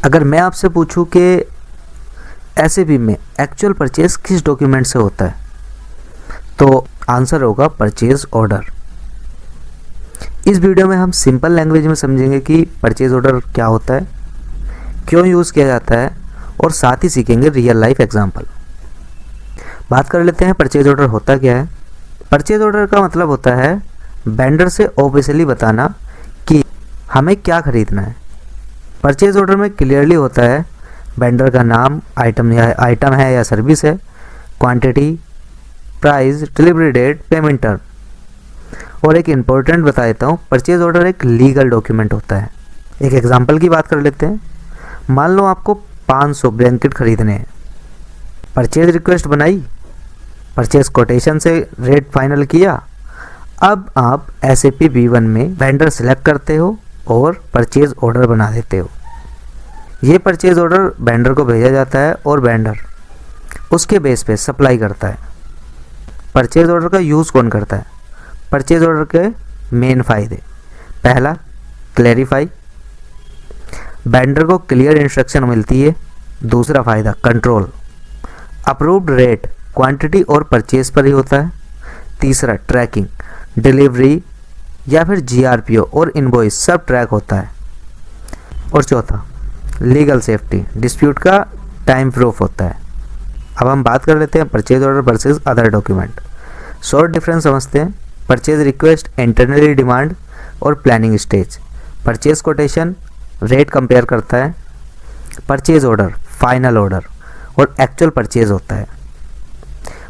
अगर मैं आपसे पूछूं कि एसएबी में एक्चुअल परचेज किस डॉक्यूमेंट से होता है, तो आंसर होगा परचेज ऑर्डर। इस वीडियो में हम सिंपल लैंग्वेज में समझेंगे कि परचेज ऑर्डर क्या होता है, क्यों यूज़ किया जाता है, और साथ ही सीखेंगे रियल लाइफ एग्जांपल। बात कर लेते हैं परचेज ऑर्डर होता क्या है। परचेज ऑर्डर का मतलब होता है वेंडर से ऑफिशियली बताना कि हमें क्या खरीदना है। परचेज ऑर्डर में क्लियरली होता है वेंडर का नाम, आइटम है या सर्विस है, quantity, price, delivery date, payment term. और एक इम्पोर्टेंट बता देता हूँ, परचेज ऑर्डर एक लीगल डॉक्यूमेंट होता है। एक एग्जांपल की बात कर लेते हैं। मान लो आपको 500 ब्लैंकेट खरीदने हैं। परचेज रिक्वेस्ट बनाई, परचेज कोटेशन से रेट फाइनल किया। अब आप SAP B1 में वेंडर सेलेक्ट करते हो और परचेज ऑर्डर बना देते हो। ये परचेज ऑर्डर वेंडर को भेजा जाता है और वेंडर उसके बेस पे सप्लाई करता है। परचेज ऑर्डर का यूज़ कौन करता है? परचेज ऑर्डर के मेन फ़ायदे, पहला क्लैरिफाई, वेंडर को क्लियर इंस्ट्रक्शन मिलती है। दूसरा फ़ायदा कंट्रोल, अप्रूव्ड रेट क्वांटिटी और परचेज पर ही होता है। तीसरा ट्रैकिंग, डिलीवरी या फिर GRPO और इनवॉइस सब ट्रैक होता है। और चौथा लीगल सेफ्टी, डिस्प्यूट का टाइम प्रूफ होता है। अब हम बात कर लेते हैं purchase order versus other document. Short difference समझते हैं। परचेज रिक्वेस्ट इंटरनली डिमांड और planning stage, purchase quotation rate compare करता है, परचेज ऑर्डर फाइनल ऑर्डर और एक्चुअल परचेज होता है।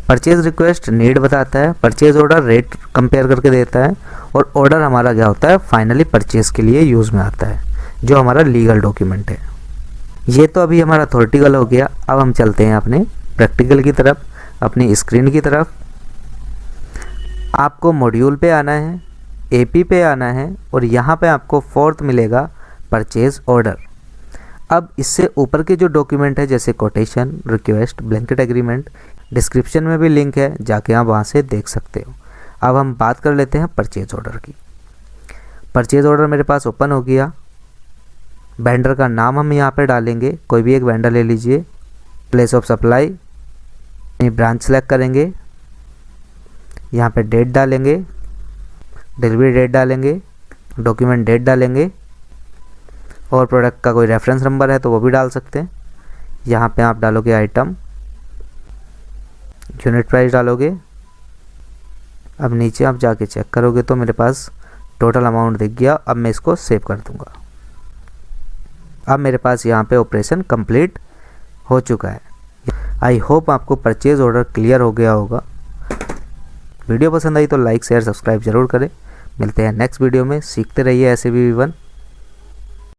परचेज रिक्वेस्ट नीड बताता है, परचेज ऑर्डर रेट कंपेयर करके देता है, और ऑर्डर हमारा क्या होता है, फाइनली परचेज के लिए यूज़ में आता है, जो हमारा लीगल डॉक्यूमेंट है। ये तो अभी हमारा थ्योरेटिकल हो गया। अब हम चलते हैं अपने प्रैक्टिकल की तरफ, अपनी स्क्रीन की तरफ। आपको मॉड्यूल पे आना है, AP पे आना है, और यहाँ पे आपको 4th मिलेगा परचेज ऑर्डर। अब इससे ऊपर के जो डॉक्यूमेंट है जैसे quotation, request, blanket agreement, description में भी लिंक है, जाके आप वहाँ से देख सकते हो। अब हम बात कर लेते हैं परचेज ऑर्डर की। परचेज ऑर्डर मेरे पास ओपन हो गया। वेंडर का नाम हम यहाँ पे डालेंगे, कोई भी एक वेंडर ले लीजिए। Place of supply, branch select करेंगे, यहाँ पे डेट डालेंगे, डिलीवरी डेट डालेंगे, डॉक्यूमेंट डेट डालेंगे, और प्रोडक्ट का कोई रेफरेंस नंबर है तो वो भी डाल सकते हैं। यहाँ पे आप डालोगे आइटम, यूनिट प्राइस डालोगे। अब नीचे आप जाके चेक करोगे तो मेरे पास टोटल अमाउंट दिख गया। अब मैं इसको सेव कर दूंगा। अब मेरे पास यहाँ पे ऑपरेशन कंप्लीट हो चुका है। आई होप आपको परचेज ऑर्डर क्लियर हो गया होगा। वीडियो पसंद आई तो लाइक, शेयर, सब्सक्राइब जरूर करें। मिलते हैं नेक्स्ट वीडियो में। सीखते रहिए SAP B1।